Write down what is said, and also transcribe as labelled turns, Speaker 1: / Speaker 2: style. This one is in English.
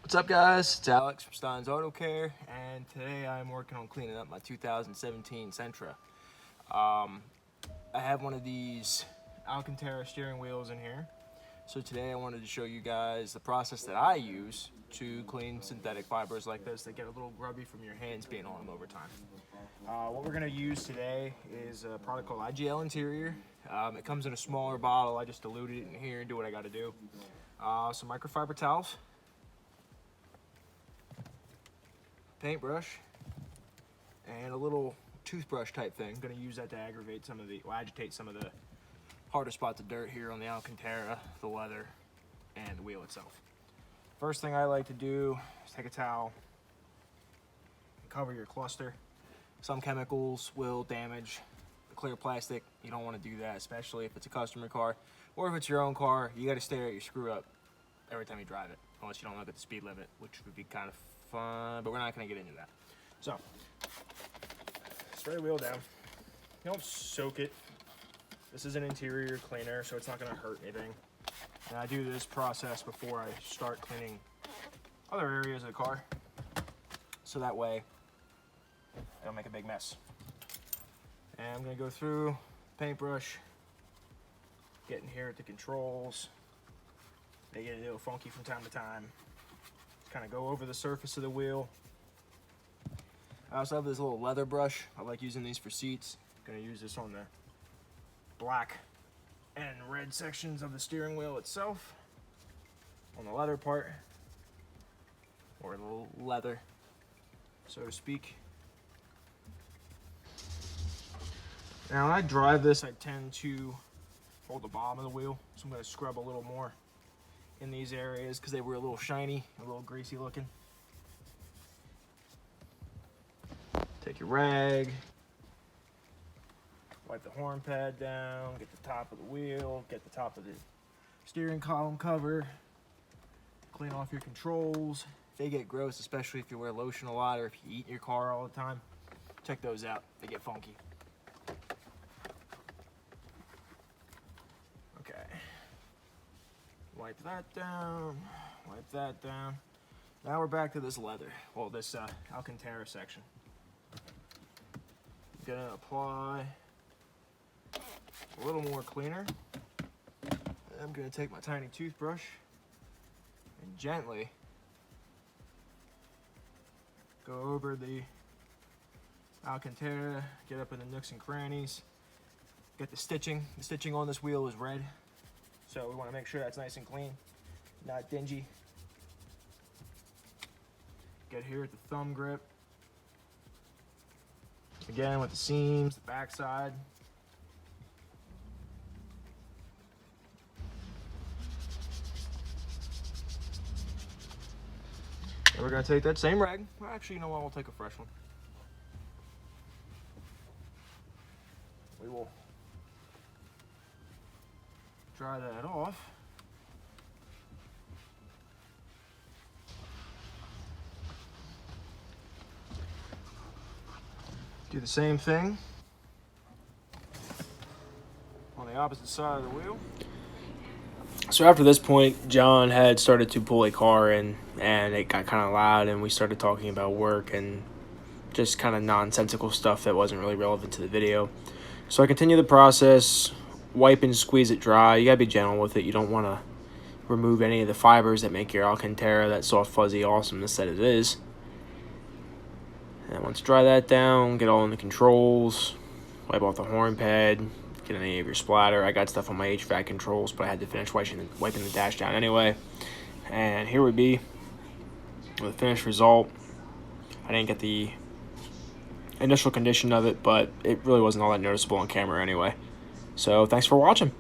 Speaker 1: What's up, guys? It's Alex from Stein's Auto Care, and today I'm working on cleaning up my 2017 Sentra. I have one of these Alcantara steering wheels in here, so today I wanted to show you guys the process that I use to clean synthetic fibers like this that get a little grubby from your hands being on them over time. What we're going to use today is a product called IGL Interior. It comes in a smaller bottle. I just diluted it in here and do what I got to do. Some microfiber towels, paintbrush, and a little toothbrush type thing. I'm going to use that to agitate some of the harder spots of dirt here on the Alcantara, the leather, and the wheel itself. First thing I like to do is take a towel and cover your cluster. Some chemicals will damage the clear plastic. You don't want to do that, especially if it's a customer car, or if it's your own car. You got to stare at your screw up every time you drive it, unless you don't look at the speed limit, which would be kind of fun, but we're not going to get into that. So, spray the wheel down. You don't soak it. This is an interior cleaner, so it's not going to hurt anything. And I do this process before I start cleaning other areas of the car, so that way I don't make a big mess. And I'm going to go through paintbrush, get in here at the controls. They get a little funky from time to time. Kind of go over the surface of the wheel. I also have this little leather brush. I like using these for seats. I'm going to use this on the black and red sections of the steering wheel itself, on the leather part, or the leather, so to speak. Now when I drive this, I tend to hold the bottom of the wheel, so I'm going to scrub a little more in these areas because they were a little shiny, a little greasy looking. Take your rag, wipe the horn pad down, get the top of the wheel, get the top of the steering column cover, clean off your controls. If they get gross, especially if you wear lotion a lot or if you eat in your car all the time, check those out. They get funky. Okay. Wipe that down, wipe that down. Now we're back to this leather, well, this Alcantara section. I'm gonna apply a little more cleaner. I'm gonna take my tiny toothbrush and gently go over the Alcantara, get up in the nooks and crannies, get the stitching. The stitching on this wheel is red, so we want to make sure that's nice and clean, not dingy. Get here at the thumb grip. Again with the seams, the backside. And we're going to take that same rag. Well, actually, you know what? We'll take a fresh one. We will dry that off. Do the same thing on the opposite side of the wheel. So after this point, John had started to pull a car in, and it got kind of loud, and we started talking about work and just kind of nonsensical stuff that wasn't really relevant to the video. So I continue the process, wipe and squeeze it dry. You gotta be gentle with it. You don't want to remove any of the fibers that make your Alcantara that soft, fuzzy awesomeness that it is. And once you dry that down, get all in the controls, wipe off the horn pad, get any of your splatter. I got stuff on my HVAC controls, but I had to finish wiping the dash down anyway. And here we be with the finished result. I didn't get the initial condition of it, but it really wasn't all that noticeable on camera anyway. So thanks for watching.